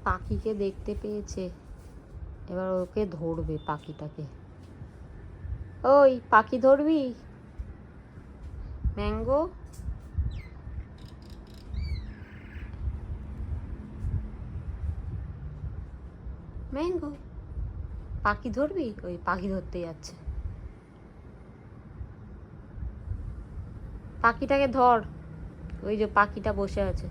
পাখিকে দেখতে পেয়েছে, এবার ওকে ধরবে পাখিটাকে। ওই পাখি ধরবি? ম্যাঙ্গো, ম্যাঙ্গো, পাখি ধরবি? ওই পাখি ধরতে যাচ্ছে। পাখিটাকে ধর, ওই যে পাখিটা বসে আছে।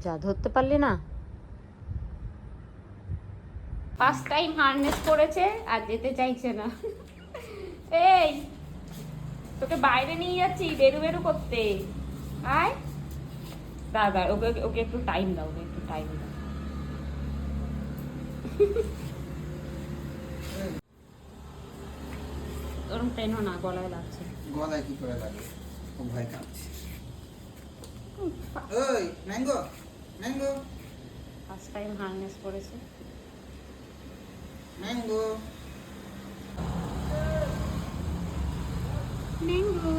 যা, ধরতে পারলি না? ফার্স্ট টাইম হারনেস করেছে আর যেতে চাইছে না। এই, তোকে বাইরে নিয়ে যাচ্ছি বেরু বেরু করতে, আয়। দাদা, ওকে ওকে একটু টাইম দাও, ওকে একটু টাইম দাও। ওরম টেনো না, গলায় লাগছে। গলায় কি করে লাগে? ও ভয় কাঁপছে। ওই mango, mango, first time harness করেছে। ম্যাঙ্গো, ম্যাঙ্গো,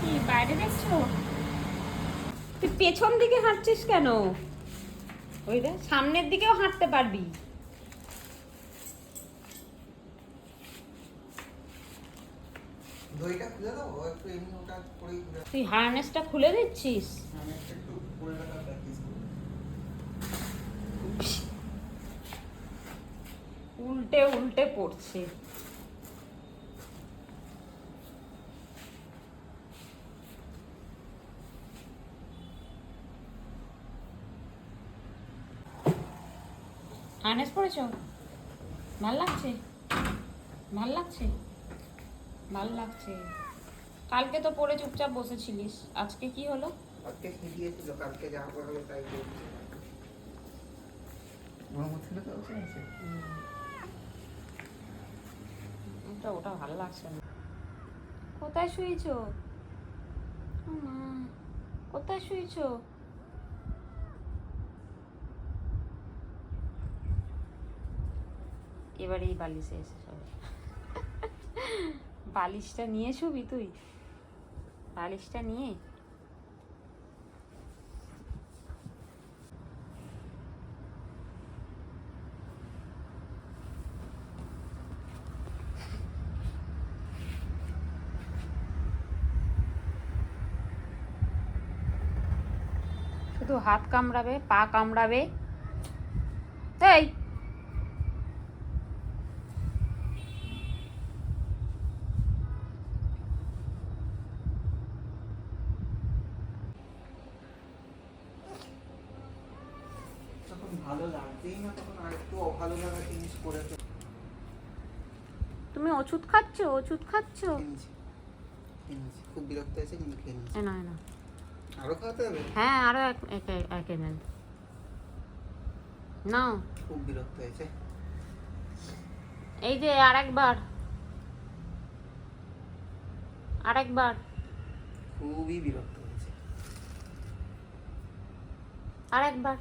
কি বাইরে দেখছো? তুই পেছন দিকে হাঁটছিস কেন? ওই রে, সামনের দিকেও হাঁটতে পারবি। দইটা খুলে দাও, ও একটু এমনি ওটা করেই ঘুরে। তুই হারনেসটা খুলে দিচ্ছিস? আমি একটু করে রাখার প্র্যাকটিস করি। উল্টে উল্টে পড়ছে। হারনেস পড়েছ? ভাল লাগছে? ভাল লাগছে? ভাল লাগছে। কালকে তো পরে চুপচাপ বসেছিলিস, আজকে কি হলো? আজকে কি দিয়েছিল? কালকে যা করবে তাই করছে। মনে হচ্ছিল তো আছে। ওটা ভালো লাগছে না। কোথায় শুয়েছো? কোথায় শুয়েছো? এবার এই বালিশে এসে সবাই। বালিশটা নিয়ে শুবি তুই? বালিশটা নিয়ে শুধু হাত কামড়াবে, পা কামড়াবে। এই, তখন ভালো লাগছেই না, তখন আর একটু অভালো লাগা জিনিস করে তুমি ওষুধ খাচ্ছ? ওষুধ খাচ্ছ? খেয়েছি। খুব বিরক্ত হয়েছে কিন্তু খেয়ে নিয়েছি। না না, আরো খাওয়াতে হবে? হ্যাঁ, আরো এক এমএল নাও। খুব বিরক্ত হয়েছে। এই যে আরেকবার, আরেকবার। খুবই বিরক্ত হয়েছে। আরেকবার।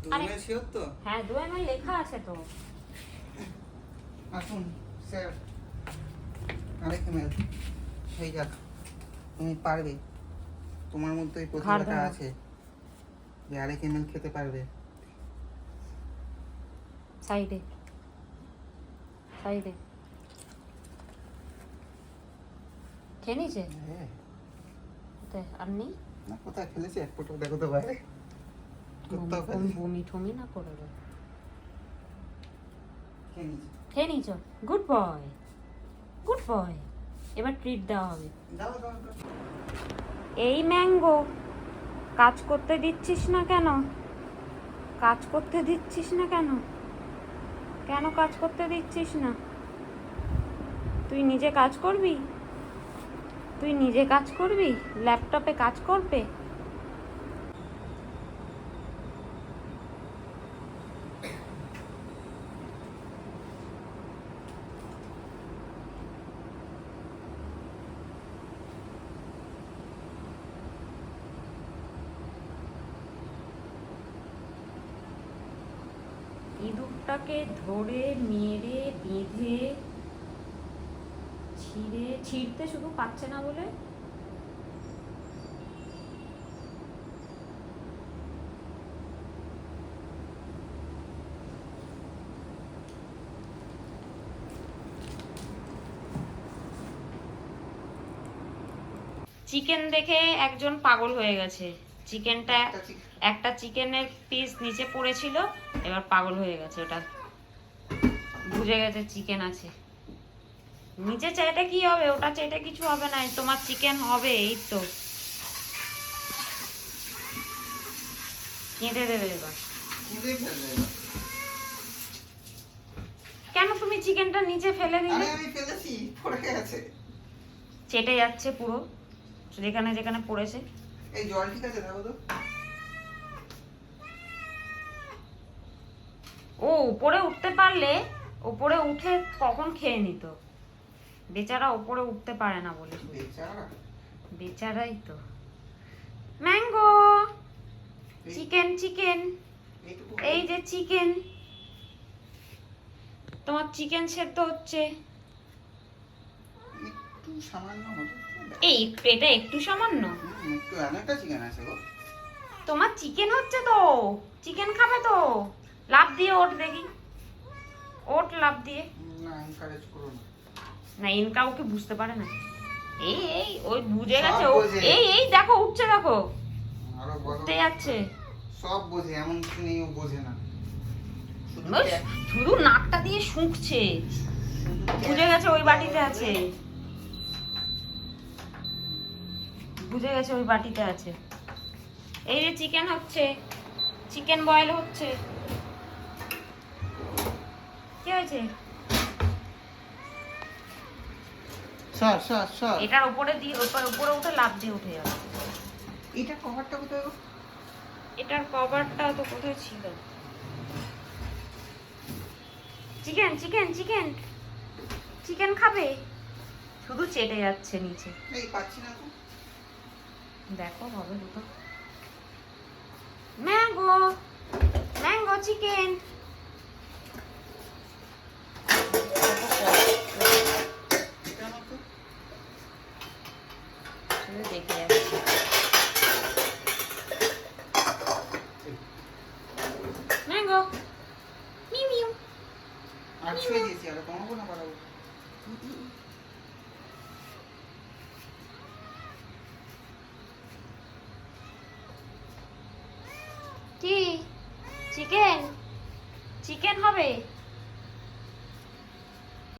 তুমি শিওর তো? হ্যাঁ, 2 এমএল লেখা আছে তো। আসুন স্যার, আরেক এমএল হয়ে যাক। তুমি পারবে, তোমার মধ্যে ওই প্রতিভাটা আছে যে আরেক এমএল খেতে পারবে। সাইডে, সাইডে। খেয়ে নিয়েছে? হ্যাঁ। কোথায় আর নেই? না, কোথায় ফেলেছে এক ফটো দেখো তো বাইরে। কোথাও ফেলেছে। বমি ঠমি না করে দেবে। খেয়ে নিয়েছে। খেয়ে নিয়েছ? Good boy, good boy. এবার ট্রিট দেওয়া হবে। দাও দাও দাও। এই ম্যাঙ্গো, কাজ করতে দিচ্ছিস না কেন? কাজ করতে দিচ্ছিস না কেন? কেন কাজ করতে দিচ্ছিস না? তুই নিজে কাজ করবি? তুই নিজে কাজ করবি? ল্যাপটপে কাজ করবে? লোকটাকে ধরে মেরে বেঁধে ছিঁড়তে শুধু পাচ্ছে না বলে চিকেন দেখে একজন পাগল হয়ে গেছে। চিকেনটা একটা চিকেনের পিস নিচে পড়েছিল, এবার পাগল হয়ে গেছে। ওটা বুঝে গেছে চিকেন আছে নিচে। চেটে কি হবে? ওটা চেটে কিছু হবে না, তোমার চিকেন হবে। এই তো কেঁদে দেবে এবার। কেন তুমি চিকেনটা নিচে ফেলে দিলে? আমি ফেলেছি, পড়ে গেছে। চেটে যাচ্ছে পুরো যেখানে যেখানে পড়েছে। এই জল ঠিক আছে দাও তো। ও উপরে উঠতে পারলে উপরে উঠে কখন খেয়ে নিত। বেচারা উপরে উঠতে পারে না বলে। বেচারাই তো। ম্যাঙ্গো চিকেন চিকেন, এই যে চিকেন, তোমার চিকেন সেদ্ধ হচ্ছে। একটু সামান্য হতো। এই এটা একটু সামান্য? একটু অনেকটা চিকেন আছে গো। তোমার চিকেন হচ্ছে তো, চিকেন খাবে তো। লাফ দিয়ে ওঠ দেখি, ওঠ লাফ দিয়ে। না এনকারেজ করো না। না ইনকা ওকে বুঝতে পারে না। এই এই ওই বুঝে সব গেছে। বোঝে। এই এই দেখো উঠছে, দেখো আরো বলো। উঠতে যাচ্ছে। সব বোঝে, এমন কিছু নেই ও বোঝে না। শুধু নাকটা দিয়ে শুঁকছে। বুঝে গেছে ওই বাটিতে আছে, বুঝে গেছে ওই বাটিতে আছে। এই যে চিকেন হচ্ছে, চিকেন বয়েল হচ্ছে। কি হয়েছে? স্যার স্যার স্যার, এটার উপরে দিয়ে উপরে উঠে লাফ দিয়ে উঠে যাবে। এটা কভারটা কোথায় গো? এটার কভারটা তো কোথায় ছিল? চিকেন চিকেন চিকেন চিকেন খাবে, শুধু চেটে যাচ্ছে নিচে। এই পাচ্ছি না তো। দেখো হবে তো। Mango mango chicken. দেখে যাচ্ছে। Mango mu mu. আর ছুঁয়ে দিয়েছি, আর কমাবো না বাড়াবো? কি চিকেন চিকেন হবে?